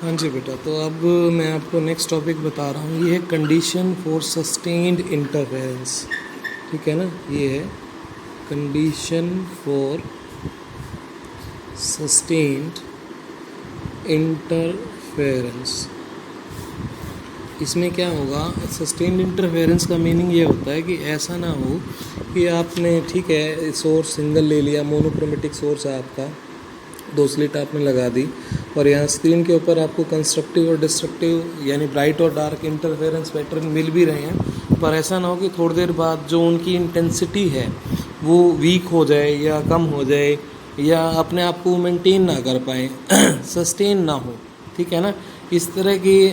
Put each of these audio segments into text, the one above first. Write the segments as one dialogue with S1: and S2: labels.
S1: हाँ जी बेटा, तो अब मैं आपको नेक्स्ट टॉपिक बता रहा हूँ। ये है कंडीशन फॉर सस्टेन्ड इंटरफेरेंस। ठीक है ना, ये है कंडीशन फॉर सस्टेन्ड इंटरफेरेंस। इसमें क्या होगा, सस्टेन्ड इंटरफेरेंस का मीनिंग ये होता है कि ऐसा ना हो कि आपने, ठीक है, सोर्स सिंगल ले लिया, मोनोक्रोमेटिक सोर्स है आपका, 2 स्लिट आपने लगा दी और यहाँ स्क्रीन के ऊपर आपको कंस्ट्रक्टिव और डिस्ट्रक्टिव यानी ब्राइट और डार्क इंटरफेरेंस पैटर्न मिल भी रहे हैं, पर ऐसा ना हो कि थोड़ी देर बाद जो उनकी इंटेंसिटी है वो वीक हो जाए या कम हो जाए या अपने आप को मेंटेन ना कर पाए, सस्टेन ना हो। ठीक है ना, इस तरह की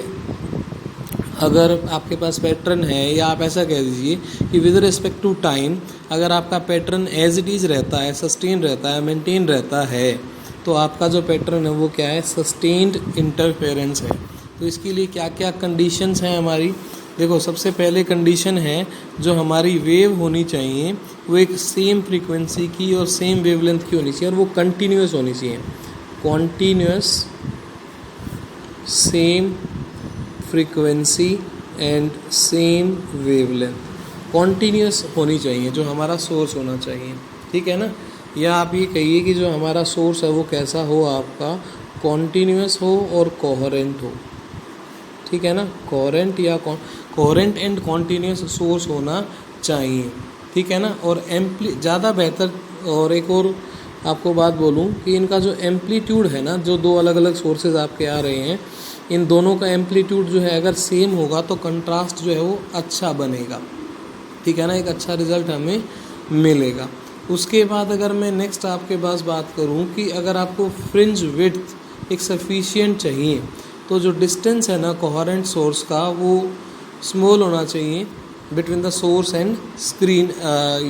S1: अगर आपके पास पैटर्न है, या आप ऐसा कह दीजिए कि विद रिस्पेक्ट टू टाइम अगर आपका पैटर्न एज इट इज़ रहता है, सस्टेन रहता है, मेंटेन रहता है, तो आपका जो पैटर्न है वो क्या है, सस्टेन्ड इंटरफेरेंस है। तो इसके लिए क्या क्या कंडीशंस हैं हमारी, देखो सबसे पहले कंडीशन है जो हमारी वेव होनी चाहिए वो एक सेम फ्रीक्वेंसी की और सेम वेवलेंथ की होनी चाहिए और वो कंटिन्यूस होनी चाहिए। Continuous, same frequency and same wavelength, continuous होनी चाहिए जो हमारा सोर्स होना चाहिए। ठीक है ना, या आप ये कहिए कि जो हमारा सोर्स है वो कैसा हो, आपका कॉन्टीन्यूस हो और कोहेरेंट हो। ठीक है ना, कोहेरेंट या कोहेरेंट एंड कॉन्टीन्यूस सोर्स होना चाहिए। ठीक है ना, और ज़्यादा बेहतर, और एक और आपको बात बोलूं कि इनका जो एम्पलीट्यूड है ना, जो 2 अलग अलग सोर्सेज आपके आ रहे हैं, इन दोनों का एम्पलीट्यूड जो है अगर सेम होगा तो कंट्रास्ट जो है वो अच्छा बनेगा। ठीक है ना, एक अच्छा रिजल्ट हमें मिलेगा। उसके बाद अगर मैं नेक्स्ट आपके पास बात करूं कि अगर आपको फ्रिंज विड्थ एक सफिशिएंट चाहिए तो जो डिस्टेंस है ना कोहेरेंट सोर्स का वो स्मॉल होना चाहिए between the source and screen.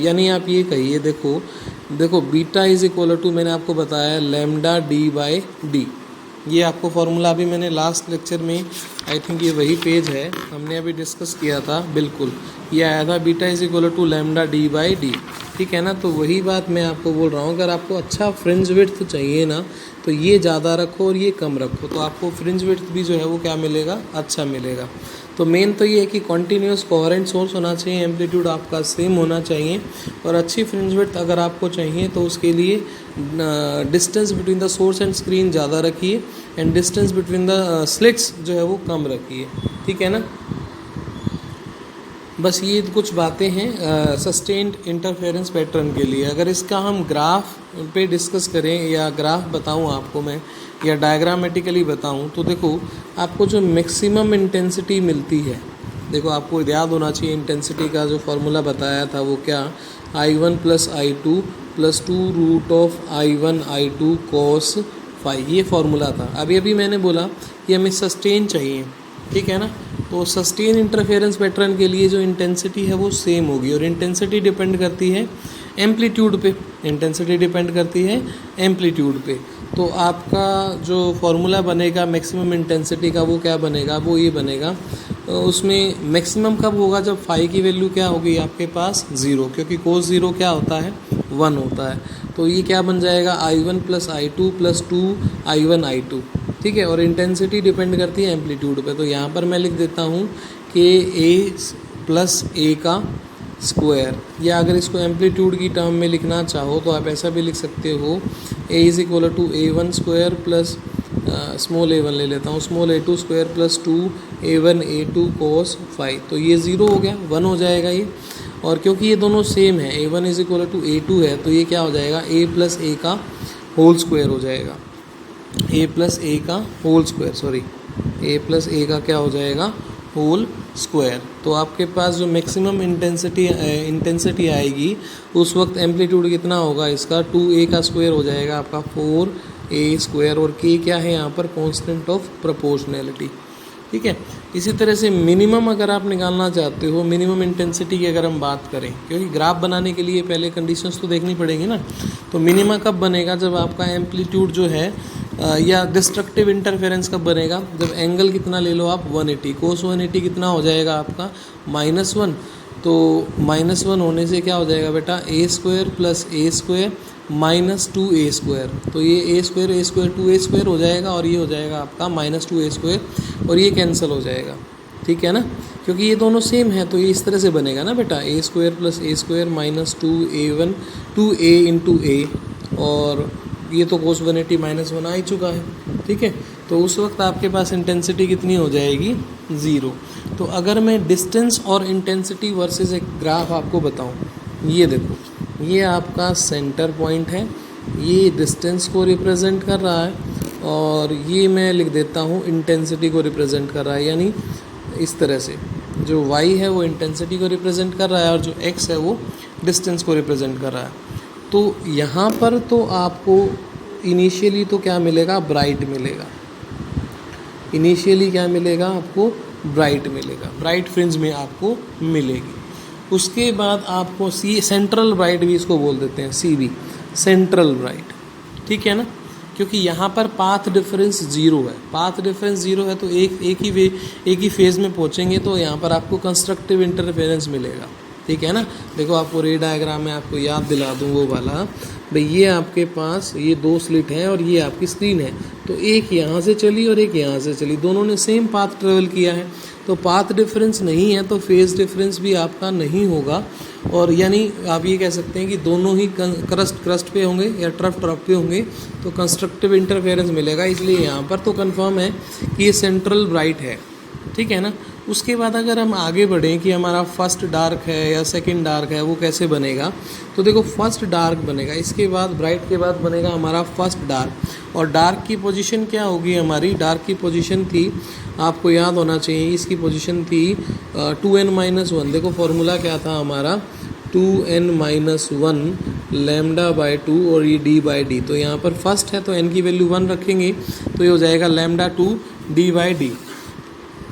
S1: यानी आप ये कहिए, देखो बीटा इज इक्वल टू, मैंने आपको बताया लैम्डा डी बाई डी। ये आपको फॉर्मूला अभी मैंने लास्ट लेक्चर में, आई थिंक ये वही पेज है, हमने अभी डिस्कस किया था, बिल्कुल ये आया था, beta is equal to lambda D by D. ठीक है ना, तो वही बात मैं आपको बोल रहा हूँ, अगर आपको अच्छा फ्रिंज विड्थ चाहिए ना तो ये ज़्यादा रखो और ये कम रखो, तो आपको फ्रिंज विड्थ भी जो है वो क्या मिलेगा, अच्छा मिलेगा। तो मेन तो ये है कि कॉन्टीन्यूस कोहेरेंट सोर्स होना चाहिए, एम्पलीट्यूड आपका सेम होना चाहिए, और अच्छी फ्रिंज विड्थ अगर आपको चाहिए तो उसके लिए distance between the source and screen ज़्यादा रखिए and distance between the slits जो है वो कम रखिए। ठीक है ना, बस ये कुछ बातें हैं सस्टेन्ड इंटरफेरेंस पैटर्न के लिए। अगर इसका हम ग्राफ पे डिस्कस करें या ग्राफ बताऊं आपको मैं, या डायग्रामेटिकली बताऊं, तो देखो आपको जो मैक्सिमम इंटेंसिटी मिलती है, देखो आपको याद होना चाहिए इंटेंसिटी का जो फॉर्मूला बताया था वो क्या, I1 + I2 + 2√I1 I2 cos phi, ये फॉर्मूला था। अभी अभी मैंने बोला कि हमें सस्टेन चाहिए। ठीक है ना, तो सस्टेन इंटरफेरेंस पैटर्न के लिए जो इंटेंसिटी है वो सेम होगी, और इंटेंसिटी डिपेंड करती है एम्पलीट्यूड पे, इंटेंसिटी डिपेंड करती है एम्पलीट्यूड पे। तो आपका जो फॉर्मूला बनेगा मैक्सिमम इंटेंसिटी का वो क्या बनेगा, वो ये बनेगा, उसमें मैक्सिमम कब होगा, जब फाई की वैल्यू क्या होगी आपके पास 0, क्योंकि कोस 0 क्या होता है, 1 होता है। तो ये क्या बन जाएगा, I1 + I2 + 2I1 I2। ठीक है, और इंटेंसिटी डिपेंड करती है एम्पलीट्यूड पे, तो यहाँ पर मैं लिख देता हूँ कि A + A का स्क्वायर, या अगर इसको एम्पलीट्यूड की टर्म में लिखना चाहो तो आप ऐसा भी लिख सकते हो, A = A1² + स्मॉल a1 ले लेता हूँ, small a2² + 2a1 a2 cos phi. तो ये 0 हो गया, 1 हो जाएगा ये, और क्योंकि ये दोनों सेम है, A1 = A2 है, तो ये क्या हो जाएगा, A + A का होल स्क्वायर हो जाएगा, A + A का whole square, sorry A + A का क्या हो जाएगा, होल स्क्वायर। तो आपके पास जो मैक्सिमम इंटेंसिटी आएगी उस वक्त एम्पलीट्यूड कितना होगा इसका, 2a का स्क्वायर हो जाएगा आपका 4a², और k क्या है यहाँ पर, कांस्टेंट ऑफ प्रोपोर्शनैलिटी। ठीक है, इसी तरह से मिनिमम अगर आप निकालना चाहते हो, मिनिमम इंटेंसिटी की अगर हम बात करें, क्योंकि ग्राफ बनाने के लिए पहले कंडीशंस तो देखनी पड़ेगी ना, तो मिनिमम कब बनेगा, जब आपका एम्पलीट्यूड जो है या डिस्ट्रक्टिव इंटरफेरेंस कब बनेगा, जब एंगल कितना ले लो आप, 180, कोस 180 कितना हो जाएगा आपका, -1। तो -1 होने से क्या हो जाएगा बेटा, A² + A² माइनस 2a²। तो ये a² 2a² हो जाएगा और ये हो जाएगा आपका माइनस 2a² और ये कैंसिल हो जाएगा, ठीक है ना, क्योंकि ये दोनों सेम है। तो ये इस तरह से बनेगा ना बेटा, a² + a² minus 2a1 2a into a, और ये तो cos 180 -1 आ ही चुका है, ठीक है। तो उस वक्त आपके पास इंटेंसिटी कितनी हो जाएगी, 0। तो अगर मैं डिस्टेंस और इंटेंसिटी वर्सेस एक ग्राफ आपको बताऊं, ये देखो, ये आपका सेंटर पॉइंट है, ये डिस्टेंस को रिप्रेजेंट कर रहा है, और ये मैं लिख देता हूँ इंटेंसिटी को रिप्रेजेंट कर रहा है। यानी इस तरह से जो y है वो इंटेंसिटी को रिप्रेजेंट कर रहा है और जो x है वो डिस्टेंस को रिप्रेजेंट कर रहा है। तो यहाँ पर तो आपको इनिशियली तो क्या मिलेगा, ब्राइट मिलेगा। इनिशियली क्या मिलेगा आपको, ब्राइट मिलेगा, ब्राइट फ्रिंज में आपको मिलेगी। उसके बाद आपको सेंट्रल ब्राइट भी इसको बोल देते हैं, CB सेंट्रल ब्राइट, ठीक है ना, क्योंकि यहाँ पर पाथ डिफरेंस 0 है। पाथ डिफरेंस 0 है तो एक ही फेज़ में पहुँचेंगे, तो यहाँ पर आपको कंस्ट्रक्टिव इंटरफेरेंस मिलेगा, ठीक है ना। देखो आपको रे डायग्राम में आपको याद दिला दूँ वो वाला, भाई ये आपके पास ये 2 स्लिट हैं और ये आपकी स्क्रीन है, तो एक यहाँ से चली और एक यहाँ से चली, दोनों ने सेम पाथ ट्रेवल किया है, तो पाथ डिफरेंस नहीं है तो फेज़ डिफरेंस भी आपका नहीं होगा। और यानी आप ये कह सकते हैं कि दोनों ही क्रस्ट पे होंगे या ट्रफ पे होंगे, तो कंस्ट्रक्टिव इंटरफेरेंस मिलेगा। इसलिए यहाँ पर तो कंफर्म है कि ये सेंट्रल ब्राइट है, ठीक है ना। उसके बाद अगर हम आगे बढ़ें कि हमारा फर्स्ट डार्क है या सेकंड डार्क है, वो कैसे बनेगा, तो देखो फर्स्ट डार्क बनेगा, इसके बाद ब्राइट के बाद बनेगा हमारा फर्स्ट डार्क, और डार्क की पोजीशन क्या होगी हमारी, डार्क की पोजीशन थी, आपको याद होना चाहिए, इसकी पोजीशन थी 2n-1। देखो फॉर्मूला क्या था हमारा, 2n-1 λ/2 और ये d/d। तो यहाँ पर फर्स्ट है तो n की वैल्यू 1 रखेंगे, तो ये हो जाएगा λ2 d/d,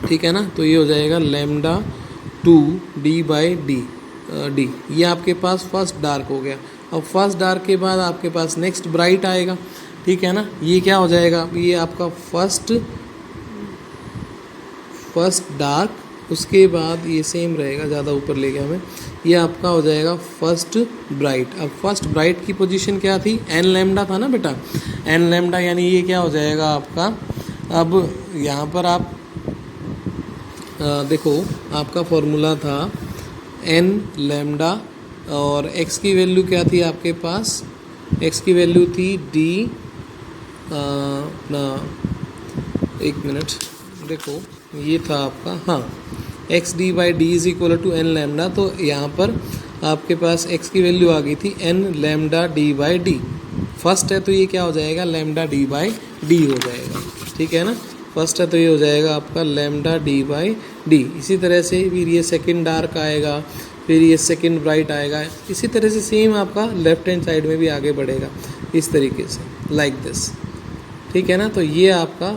S1: ठीक है ना। तो ये हो जाएगा λ2 d/d। ये आपके पास फर्स्ट डार्क हो गया। अब फर्स्ट डार्क के बाद आपके पास नेक्स्ट ब्राइट आएगा, ठीक है ना। ये क्या हो जाएगा, ये आपका फर्स्ट डार्क, उसके बाद ये सेम रहेगा, ज़्यादा ऊपर ले गया मैं, ये आपका हो जाएगा फर्स्ट ब्राइट। अब फर्स्ट ब्राइट की पोजीशन क्या थी, n लैम्डा था ना बेटा, n लैम्डा, यानी ये क्या हो जाएगा आपका, अब यहाँ पर आप देखो आपका फॉर्मूला था n लैम्डा, और x की वैल्यू क्या थी आपके पास, x की वैल्यू थी d, एक मिनट, देखो ये था आपका, हाँ, x d/d = n लैम्डा। तो यहाँ पर आपके पास x की वैल्यू आ गई थी n लैम्डा d/d। फर्स्ट है तो ये क्या हो जाएगा, लैम्डा d/d हो जाएगा, ठीक है ना। फर्स्ट है तो ये हो जाएगा आपका लैम्डा d/d। इसी तरह से फिर ये सेकंड डार्क आएगा, फिर ये सेकंड ब्राइट आएगा, इसी तरह से सेम आपका लेफ्ट हैंड साइड में भी आगे बढ़ेगा इस तरीके से, लाइक दिस, ठीक है ना। तो ये आपका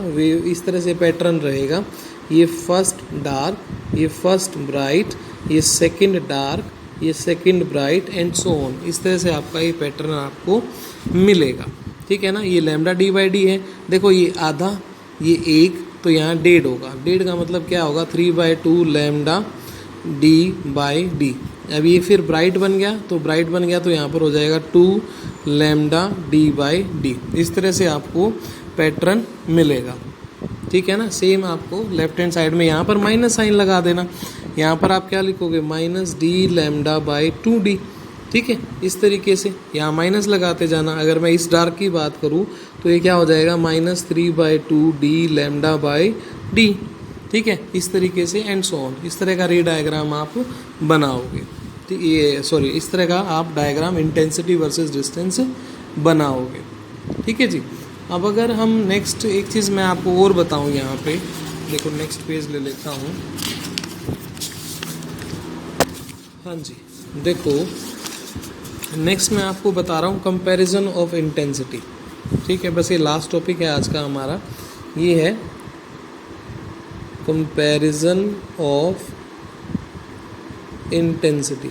S1: इस तरह से पैटर्न रहेगा, ये फर्स्ट डार्क, ये फर्स्ट ब्राइट, ये सेकंड डार्क, ये second bright and so on. इस तरह से आपका ये पैटर्न आपको मिलेगा, ठीक है ना। ये लैम्डा d/d है। देखो ये आधा, ये एक, तो यहाँ डेढ़ होगा। डेढ़ का मतलब क्या होगा, 3/2 लैम्डा d/d। अब ये फिर ब्राइट बन गया, तो ब्राइट बन गया तो यहाँ पर हो जाएगा 2 लैम्डा d/d। इस तरह से आपको पैटर्न मिलेगा, ठीक है ना। सेम आपको लेफ्ट हैंड साइड में यहाँ पर माइनस साइन लगा देना, यहाँ पर आप क्या लिखोगे, -d λ/2d, ठीक है। इस तरीके से यहाँ माइनस लगाते जाना। अगर मैं इस डार्क की बात करूँ तो ये क्या हो जाएगा, -3/2 d λ/d, ठीक है। इस तरीके से एंड सो ऑन, इस तरह का रे डायग्राम आप बनाओगे, ठीक, ये सॉरी, इस तरह का आप डायग्राम इंटेंसिटी वर्सेस डिस्टेंस बनाओगे, ठीक है जी। अब अगर हम नेक्स्ट एक चीज़ मैं आपको और बताऊं, यहाँ पे देखो नेक्स्ट पेज ले लेता हूँ, हाँ जी, देखो नेक्स्ट मैं आपको बता रहा हूँ कंपैरिजन ऑफ इंटेंसिटी, ठीक है। बस ये लास्ट टॉपिक है आज का हमारा, ये है कंपैरिजन ऑफ इंटेंसिटी।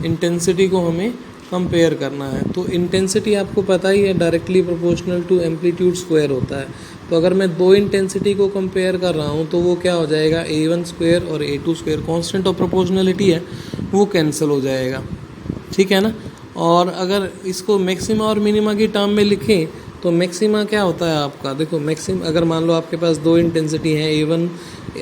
S1: इंटेंसिटी को हमें कंपेयर करना है। तो इंटेंसिटी आपको पता ही है directly proportional to amplitude square होता है। तो अगर मैं दो इंटेंसिटी को कंपेयर कर रहा हूँ तो वो क्या हो जाएगा, a1² और a2², कांस्टेंट ऑफ प्रोपोर्शनलिटी है वो कैंसिल हो जाएगा, ठीक है ना। और अगर इसको मैक्सिमा और मिनिमा की टर्म में लिखें तो मैक्सिमा क्या होता है आपका, देखो मैक्सिम अगर मान लो आपके पास दो इंटेंसिटी है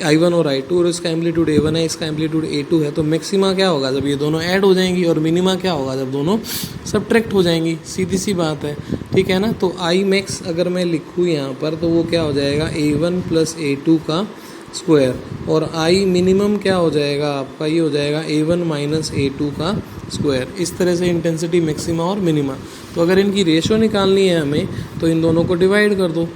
S1: I1 और I2 और इसका एम्पलीट्यूड A1 है, इसका एम्पलीट्यूड A2 है, तो मैक्सिमा क्या होगा जब ये दोनों ऐड हो जाएंगी, और मिनिमा क्या होगा जब दोनों सब्ट्रैक्ट हो जाएंगी। सीधी सी बात है, ठीक है ना। तो आई मैक्स अगर मैं लिखूँ यहाँ पर तो वो क्या हो जाएगा A1 + A2 का स्क्वायर, और आई मिनिमम क्या हो जाएगा आपका, ये हो जाएगा A1 - A2 का स्क्वायर। इस तरह से इंटेंसिटी मैक्सिमा और मिनिमा। तो अगर इनकी रेशो निकालनी है हमें तो इन दोनों को डिवाइड कर दो,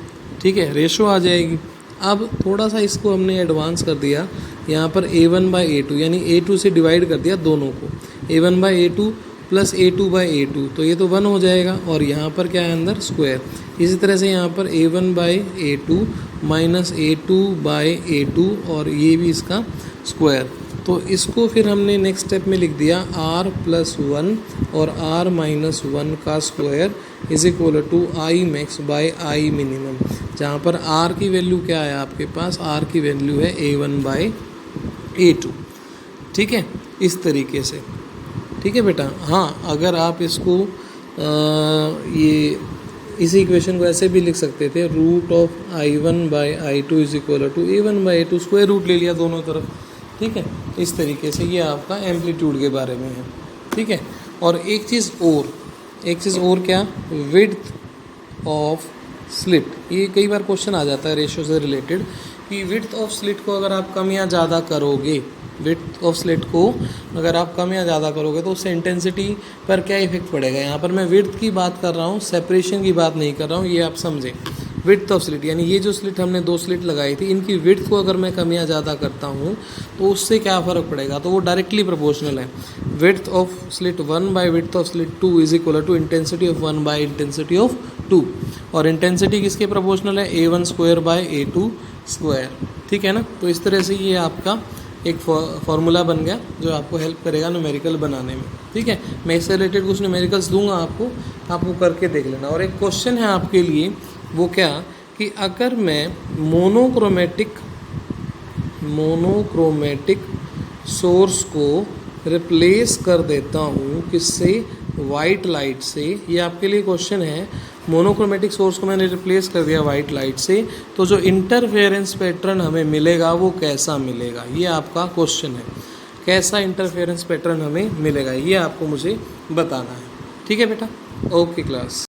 S1: ठीक है, रेशो आ जाएगी। अब थोड़ा सा इसको हमने एडवांस कर दिया, यहाँ पर A1/A2 यानी A2 से डिवाइड कर दिया दोनों को, A1/A2 + A2/A2, तो ये तो 1 हो जाएगा, और यहाँ पर क्या है अंदर स्क्वायर। इसी तरह से यहाँ पर A1/A2 - A2/A2 और ये भी इसका स्क्वायर। तो इसको फिर हमने नेक्स्ट स्टेप में लिख दिया R+1 और R-1 का स्क्वायर = I max/I minimum, जहाँ पर R की वैल्यू क्या है आपके पास, R की वैल्यू है A1/A2, ठीक है, इस तरीके से, ठीक है बेटा। हाँ, अगर आप इसको ये इस इक्वेशन को ऐसे भी लिख सकते थे, √I1/I2 = A1/A2, स्क्वायर रूट ले लिया दोनों तरफ, ठीक है। इस तरीके से ये आपका एम्पलीट्यूड के बारे में है, ठीक है। और एक चीज़ और क्या, विड्थ ऑफ स्लिट। ये कई बार क्वेश्चन आ जाता है रेशियो से रिलेटेड कि विड्थ ऑफ स्लिट को अगर आप कम या ज़्यादा करोगे, विड्थ ऑफ स्लिट को अगर आप कम या ज़्यादा करोगे तो उससे इंटेंसिटी पर क्या इफेक्ट पड़ेगा। यहाँ पर मैं विड्थ की बात कर रहा हूँ, सेपरेशन की बात नहीं कर रहा हूँ, ये आप समझें। विड्थ ऑफ स्लिट यानी ये जो स्लिट हमने 2 स्लिट लगाई थी, इनकी विड्थ को अगर मैं कम या ज़्यादा करता हूँ तो उससे क्या फ़र्क पड़ेगा, तो वो डायरेक्टली प्रोपोर्शनल है। विड्थ ऑफ स्लिट 1/विड्थ ऑफ स्लिट 2 = इंटेंसिटी ऑफ 1/इंटेंसिटी ऑफ 2, और इंटेंसिटी किसके प्रोपोर्शनल है, A1² A2², ठीक है ना। तो इस तरह से ये आपका एक फार्मूला बन गया जो आपको हेल्प करेगा न्यूमेरिकल बनाने में, ठीक है। मैं इससे रिलेटेड कुछ न्यूमेरिकल्स दूंगा आपको, आप वो करके देख लेना। और एक क्वेश्चन है आपके लिए, वो क्या कि अगर मैं मोनोक्रोमेटिक सोर्स को रिप्लेस कर देता हूँ किससे, वाइट लाइट से। ये आपके लिए क्वेश्चन है, मोनोक्रोमेटिक सोर्स को मैंने रिप्लेस कर दिया वाइट लाइट से, तो जो इंटरफेरेंस पैटर्न हमें मिलेगा वो कैसा मिलेगा, ये आपका क्वेश्चन है। कैसा इंटरफेरेंस पैटर्न हमें मिलेगा ये आपको मुझे बताना है, ठीक है बेटा। Okay class.